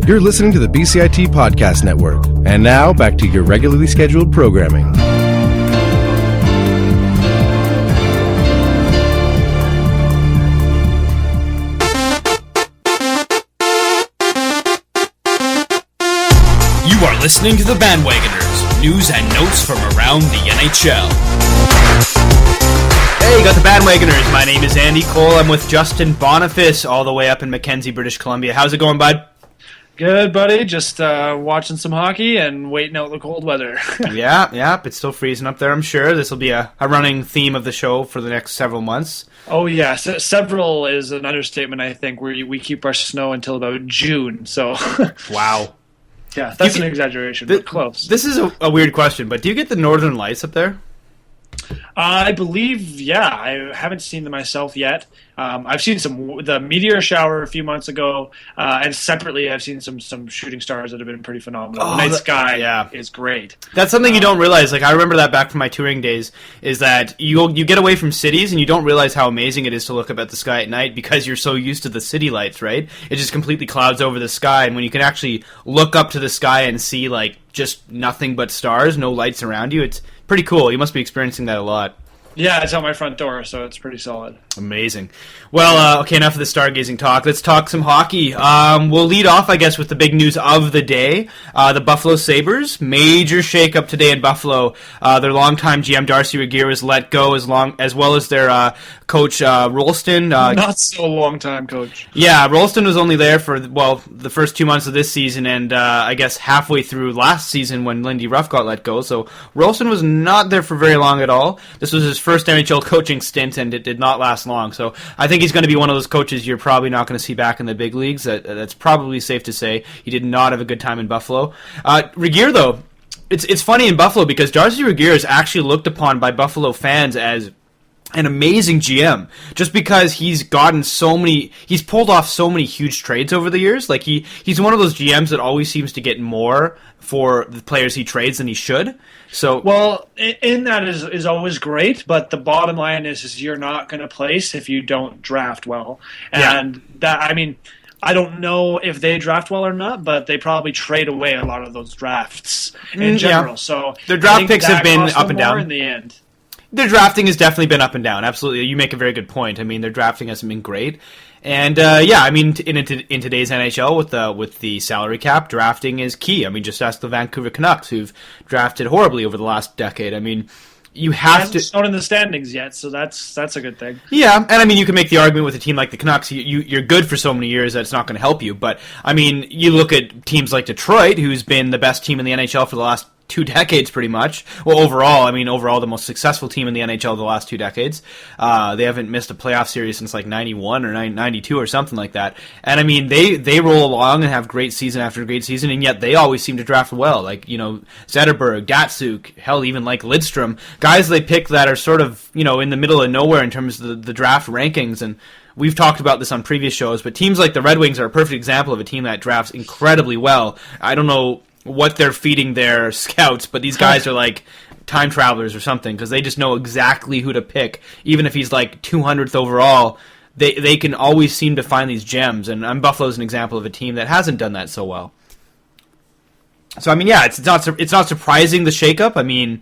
You're listening to the BCIT Podcast Network. And now, back to your regularly scheduled programming. You are listening to the Bandwagoners, news and notes from around the NHL. Hey, you got the Bandwagoners. My name is Andy Cole. I'm with Justin Boniface, all the way up in Mackenzie, British Columbia. How's it going, bud? Good, buddy. Just watching some hockey and waiting out the cold weather. Yeah. It's still freezing up there, I'm sure. This will be a running theme of the show for the next several months. Oh, yeah. Several is an understatement, I think, where we keep our snow until about June. So, wow. Yeah, that's an exaggeration, but close. This is a weird question, but do you get the Northern Lights up there? I believe, yeah. I haven't seen them myself yet. I've seen the meteor shower a few months ago, and separately I've seen some shooting stars that have been pretty phenomenal. The night sky is great. That's something you don't realize. Like, I remember that back from my touring days, is that you get away from cities and you don't realize how amazing it is to look up at the sky at night because you're so used to the city lights, right? It just completely clouds over the sky, and when you can actually look up to the sky and see, like, just nothing but stars, no lights around you, it's pretty cool. You must be experiencing that a lot. Yeah, it's out my front door, so it's pretty solid. Amazing. Well, okay, enough of the stargazing talk. Let's talk some hockey. We'll lead off, I guess, with the big news of the day. The Buffalo Sabres, major shakeup today in Buffalo. Their longtime GM, Darcy Regier, was let go, as well as their coach, Rolston. Not so long-time coach. Yeah, Rolston was only there for, the first 2 months of this season, and I guess halfway through last season when Lindy Ruff got let go. So Rolston was not there for very long at all. This was his first NHL coaching stint, and it did not last long. So I think he's going to be one of those coaches you're probably not going to see back in the big leagues. That's probably safe to say. He did not have a good time in Buffalo. Regier, though, it's funny in Buffalo because Darcy Regier is actually looked upon by Buffalo fans as an amazing GM, just because he's pulled off so many huge trades over the years. Like he's one of those GMs that always seems to get more for the players he trades than he should. So, well, in that is always great, but the bottom line is you're not going to place if you don't draft well, and that, I mean, I don't know if they draft well or not, but they probably trade away a lot of those drafts in general. Yeah. So their draft picks have been up and down in the end. Their drafting has definitely been up and down. Absolutely. You make a very good point. I mean, their drafting hasn't been great. And, I mean, in today's NHL with the salary cap, drafting is key. I mean, just ask the Vancouver Canucks, who've drafted horribly over the last decade. I mean, you have to... Not in the standings yet, so that's a good thing. Yeah, and I mean, you can make the argument with a team like the Canucks, you're good for so many years that it's not going to help you. But, I mean, you look at teams like Detroit, who's been the best team in the NHL for the last 2 decades, pretty much. Well, overall, the most successful team in the NHL the last 2 decades. They haven't missed a playoff series since like 91 or 92 or something like that. And I mean, they roll along and have great season after great season, and yet they always seem to draft well. Like, Zetterberg, Datsuk, hell, even like Lidstrom, guys they pick that are sort of, in the middle of nowhere in terms of the draft rankings. And we've talked about this on previous shows, but teams like the Red Wings are a perfect example of a team that drafts incredibly well. I don't know what they're feeding their scouts, but these guys are like time travelers or something, because they just know exactly who to pick. Even if he's like 200th overall, they can always seem to find these gems, and Buffalo's an example of a team that hasn't done that so well. So I mean, yeah, it's not surprising, the shakeup. I mean,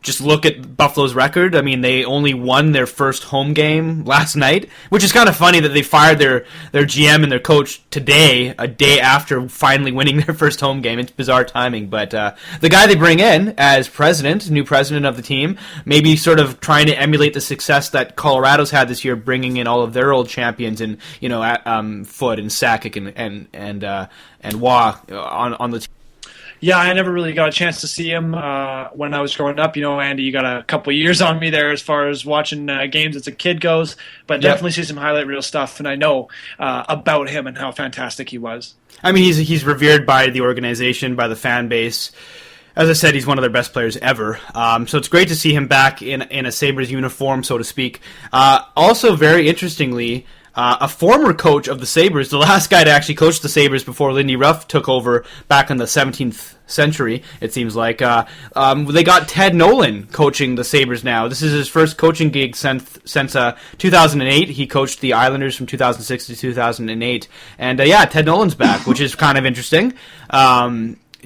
just look at Buffalo's record. I mean, they only won their first home game last night, which is kind of funny that they fired their GM and their coach today, a day after finally winning their first home game. It's bizarre timing, but the guy they bring in as new president of the team, maybe sort of trying to emulate the success that Colorado's had this year, bringing in all of their old champions and Foote and Sakic and Waugh on the team. Yeah, I never really got a chance to see him when I was growing up. Andy, you got a couple of years on me there as far as watching games as a kid goes, but definitely see some highlight reel stuff, and I know about him and how fantastic he was. I mean, he's revered by the organization, by the fan base. As I said, he's one of their best players ever. So it's great to see him back in a Sabres uniform, so to speak. Also, very interestingly, a former coach of the Sabres, the last guy to actually coach the Sabres before Lindy Ruff took over back in the 17th century, it seems like. They got Ted Nolan coaching the Sabres now. This is his first coaching gig since 2008. He coached the Islanders from 2006 to 2008. And Ted Nolan's back, which is kind of interesting.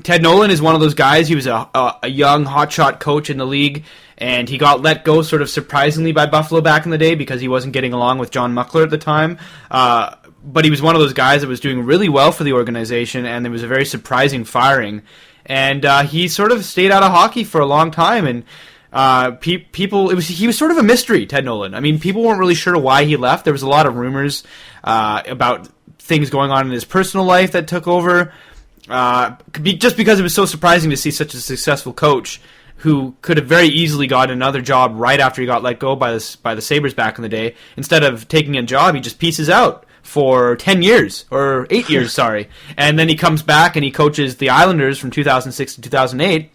Ted Nolan is one of those guys. He was a young hotshot coach in the league, and he got let go sort of surprisingly by Buffalo back in the day because he wasn't getting along with John Muckler at the time. But he was one of those guys that was doing really well for the organization, and there was a very surprising firing. And he sort of stayed out of hockey for a long time, and he was sort of a mystery, Ted Nolan. I mean, people weren't really sure why he left. There was a lot of rumors about things going on in his personal life that took over. Just because it was so surprising to see such a successful coach who could have very easily got another job right after he got let go by the Sabres back in the day. Instead of taking a job, he just pieces out for 10 years, or 8 years, sorry. And then he comes back and he coaches the Islanders from 2006 to 2008.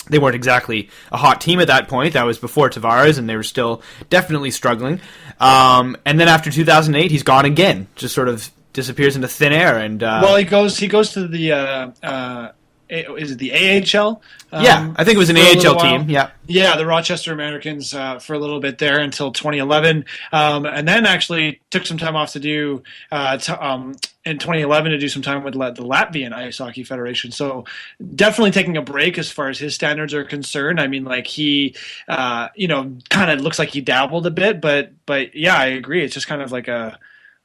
They weren't exactly a hot team at that point. That was before Tavares, and they were still definitely struggling. And then after 2008, he's gone again, just sort of disappears into thin air. And he goes to the is it the AHL? I think it was an AHL team. Yeah, the Rochester Americans for a little bit there until 2011, and then actually took some time off to do in 2011 to do some time with the Latvian Ice Hockey Federation. So definitely taking a break as far as his standards are concerned. I mean, like he, kind of looks like he dabbled a bit, but yeah, I agree. It's just kind of like a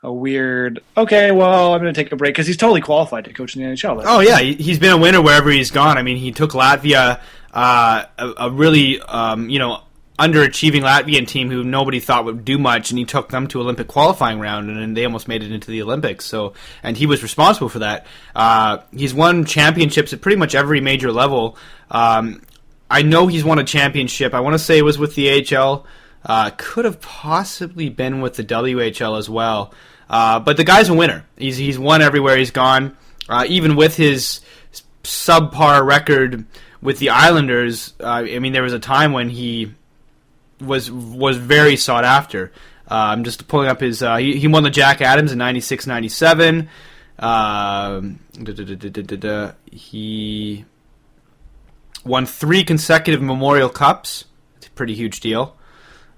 weird, okay, well, I'm going to take a break because he's totally qualified to coach in the NHL. Oh, yeah, he's been a winner wherever he's gone. I mean, he took Latvia, a really, underachieving Latvian team who nobody thought would do much, and he took them to Olympic qualifying round, and they almost made it into the Olympics. So, and he was responsible for that. He's won championships at pretty much every major level. I know he's won a championship. I want to say it was with the AHL. Could have possibly been with the WHL as well. But the guy's a winner. He's won everywhere he's gone. Even with his subpar record with the Islanders, I mean, there was a time when he was very sought after. I'm just pulling up his... he won the Jack Adams in 96-97. He won 3 consecutive Memorial Cups. It's a pretty huge deal.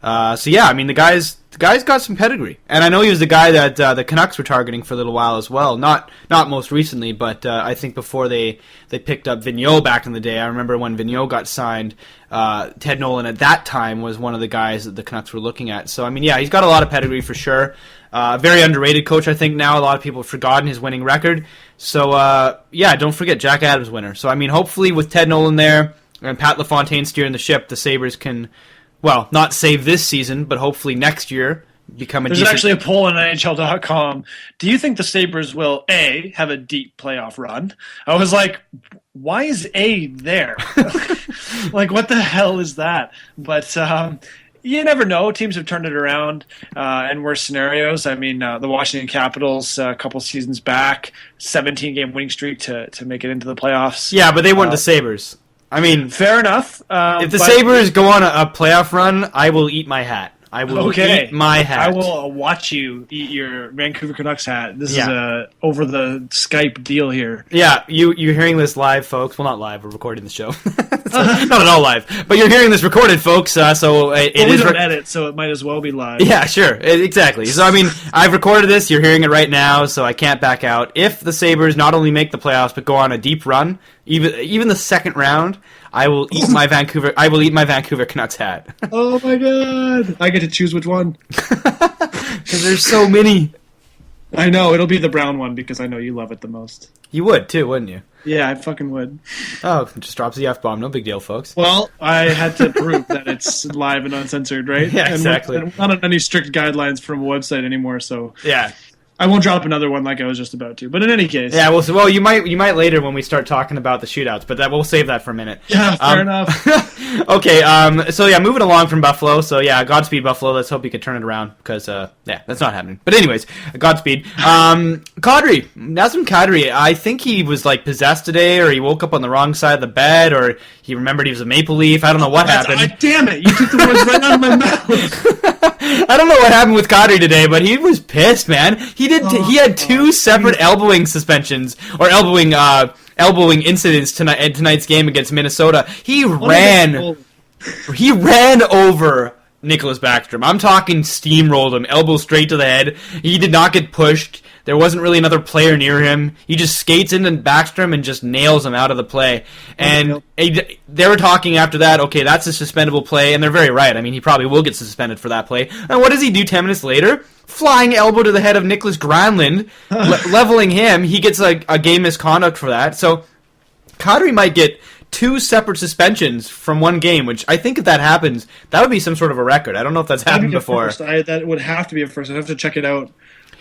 I mean, the guy's got some pedigree, and I know he was the guy that the Canucks were targeting for a little while as well. Not most recently, but I think before they picked up Vigneault back in the day. I remember when Vigneault got signed, Ted Nolan at that time was one of the guys that the Canucks were looking at. So I mean, yeah, he's got a lot of pedigree for sure. Very underrated coach, I think. Now a lot of people have forgotten his winning record. So don't forget Jack Adams winner. So I mean, hopefully with Ted Nolan there and Pat LaFontaine steering the ship, the Sabres can. Well, not save this season, but hopefully next year become a There's decent... actually a poll on NHL.com. Do you think the Sabres will, A, have a deep playoff run? I was like, why is A there? Like, what the hell is that? But you never know. Teams have turned it around in worse scenarios. I mean, the Washington Capitals, a couple seasons back, 17-game winning streak to make it into the playoffs. Yeah, but they weren't the Sabres. I mean, fair enough. If the Sabres go on a playoff run, I will eat my hat. I will eat my hat. I will watch you eat your Vancouver Canucks hat. This is a over the Skype deal here. Yeah, you're hearing this live, folks. Well, not live. We're recording the show. Not at all live. But you're hearing this recorded, folks. We don't edit, so it might as well be live. Yeah, sure. Exactly. So, I mean, I've recorded this. You're hearing it right now, so I can't back out. If the Sabres not only make the playoffs, but go on a deep run, even the second round, I will eat my Vancouver Canucks hat. Oh my god! I get to choose which one because there's so many. I know it'll be the brown one because I know you love it the most. You would too, wouldn't you? Yeah, I fucking would. Oh, just drops the F-bomb. No big deal, folks. Well, I had to prove that it's live and uncensored, right? Yeah, exactly. And not on any strict guidelines from a website anymore, so yeah. I won't drop another one like I was just about to. But in any case, yeah. Well, you might later when we start talking about the shootouts, but we'll save that for a minute. Yeah, fair enough. Okay. So yeah, moving along from Buffalo. So yeah, Godspeed Buffalo. Let's hope you can turn it around because that's not happening. But anyways, Godspeed. Kadri, Nazem Kadri. I think he was like possessed today, or he woke up on the wrong side of the bed, or he remembered he was a Maple Leaf. I don't know what happened. Damn it! You took the words right out of my mouth. I don't know what happened with Kadri today, but he was pissed, man. He had two separate elbowing suspensions or elbowing incidents tonight at tonight's game against Minnesota. He ran over Nicholas Backstrom. I'm talking steamrolled him, elbow straight to the head. He did not get pushed. There wasn't really another player near him. He just skates into Backstrom and just nails him out of the play. And they were talking after that, okay, that's a suspendable play, and they're very right. I mean, he probably will get suspended for that play. And what does he do 10 minutes later? Flying elbow to the head of Nicholas Granlund, leveling him. He gets a game misconduct for that. So Kadri might get two separate suspensions from one game, which I think if that happens, that would be some sort of a record. I don't know if that's happened before. That would have to be a first. I'd have to check it out.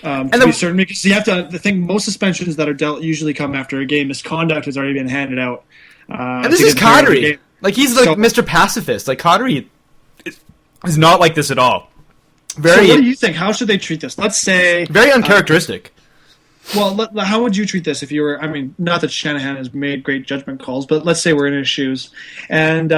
To be certain, because you have to. The thing, most suspensions that are dealt usually come after a game. Misconduct has already been handed out. And this is Kadri. Like, he's like Mr. Pacifist. Like, Kadri is not like this at all. So what do you think? How should they treat this? Let's say very uncharacteristic. Well, how would you treat this if you were? I mean, not that Shanahan has made great judgment calls, but let's say we're in his shoes, and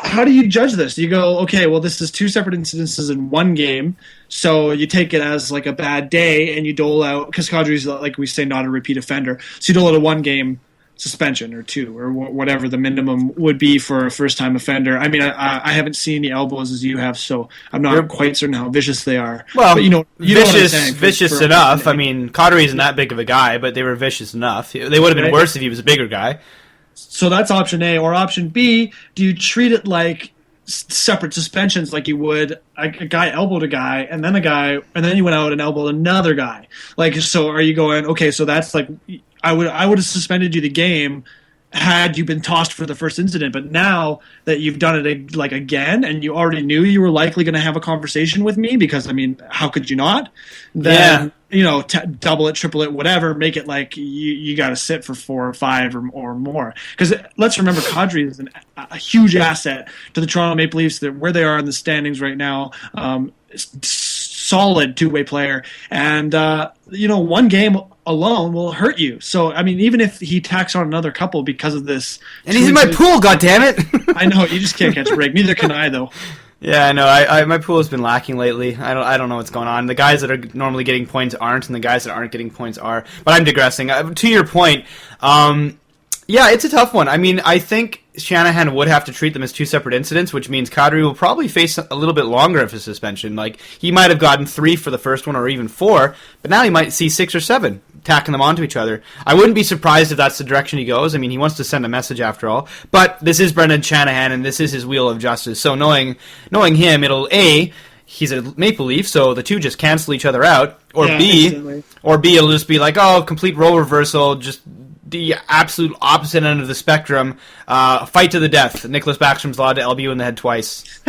how do you judge this? You go, okay, well, this is two separate incidences in one game, so you take it as like a bad day, and you dole out, because Kadri's, like we say, not a repeat offender, so you dole out a one-game suspension or two, or whatever the minimum would be for a first-time offender. I mean, I haven't seen the elbows as you have, so I'm not quite certain how vicious they are. Well, but vicious enough. I mean, Kadri isn't that big of a guy, but they were vicious enough. They would have been worse if he was a bigger guy. So that's option A. Or option B, do you treat it like separate suspensions, like you would a guy elbowed a guy, and then you went out and elbowed another guy? Like, so are you going, okay, so that's like, I would have suspended you the game had you been tossed for the first incident, but now that you've done it like again, and you already knew you were likely going to have a conversation with me, because I mean, how could you not? Then double it, triple it, whatever, make it like you got to sit for 4 or 5 or more. Because let's remember, Kadri is a huge asset to the Toronto Maple Leafs. That where they are in the standings right now. Solid two-way player, and one game alone will hurt you. So I mean, even if he tacks on another couple because of this, and he's in my pool, goddammit. I know, you just can't catch a break. Neither can I, though. Yeah, I know. I my pool has been lacking lately. I don't know what's going on. The guys that are normally getting points aren't, and the guys that aren't getting points are. But I'm digressing. To your point, yeah, it's a tough one. I mean, I think Shanahan would have to treat them as two separate incidents, which means Kadri will probably face a little bit longer of his suspension. Like, he might have gotten 3 for the first one, or even 4, but now he might see 6 or 7, tacking them onto each other. I wouldn't be surprised if that's the direction he goes. I mean, he wants to send a message after all. But this is Brendan Shanahan, and this is his wheel of justice. So knowing him, it'll he's a Maple Leaf, so the two just cancel each other out. Or B, it'll just be like, complete role reversal, just the absolute opposite end of the spectrum. Fight to the death. Nicholas Backstrom's allowed to elbow you in the head twice.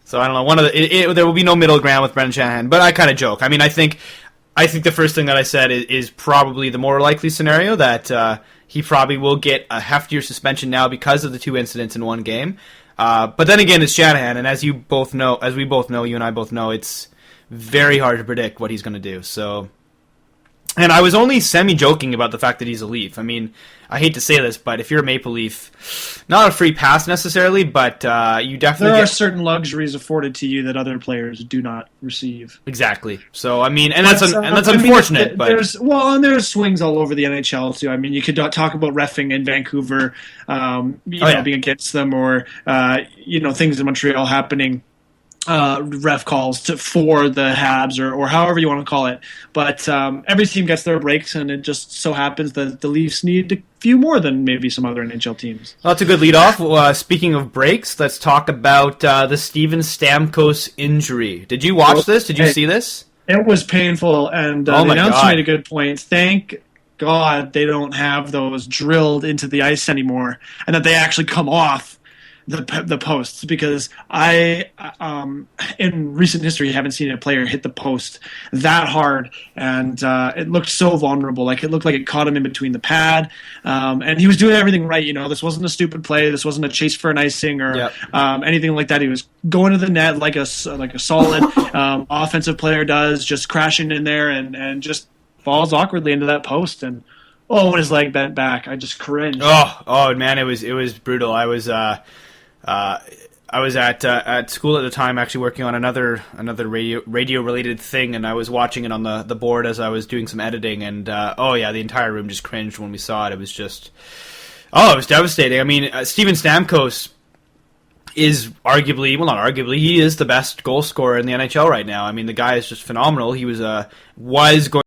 So I don't know. There will be no middle ground with Brendan Shanahan. But I kind of joke. I mean, I think the first thing that I said is probably the more likely scenario, that he probably will get a heftier suspension now because of the 2 incidents in one game. But then again, it's Shanahan, and as we both know, you and I both know, it's very hard to predict what he's going to do. So. And I was only semi-joking about the fact that he's a Leaf. I mean, I hate to say this, but if you're a Maple Leaf, not a free pass necessarily, but you definitely there are certain luxuries afforded to you that other players do not receive. Exactly. So I mean, and that's unfortunate. But there's swings all over the NHL too. I mean, you could talk about reffing in Vancouver, being against them, or things in Montreal happening. Ref calls for the Habs or however you want to call it, but every team gets their breaks, and it just so happens that the Leafs need a few more than maybe some other NHL teams. Well, that's a good lead off. Speaking of breaks, let's talk about the Steven Stamkos injury. Did you watch this? Did you see this? It was painful, and the announcer made a good point. Thank God they don't have those drilled into the ice anymore, and that they actually come off the posts, because I in recent history haven't seen a player hit the post that hard, and it looked so vulnerable. Like, it looked like it caught him in between the pad, and he was doing everything right. This wasn't a stupid play. This wasn't a chase for an icing or anything like that. He was going to the net like a solid offensive player does, just crashing in there and just falls awkwardly into that post. And when his leg bent back, I just cringed. Oh man, it was brutal. I at school at the time, actually working on another radio related thing, and I was watching it on the board as I was doing some editing, and the entire room just cringed when we saw it. It was just, it was devastating. I mean, Steven Stamkos is arguably, well, not arguably, he is the best goal scorer in the NHL right now. I mean, the guy is just phenomenal. He was going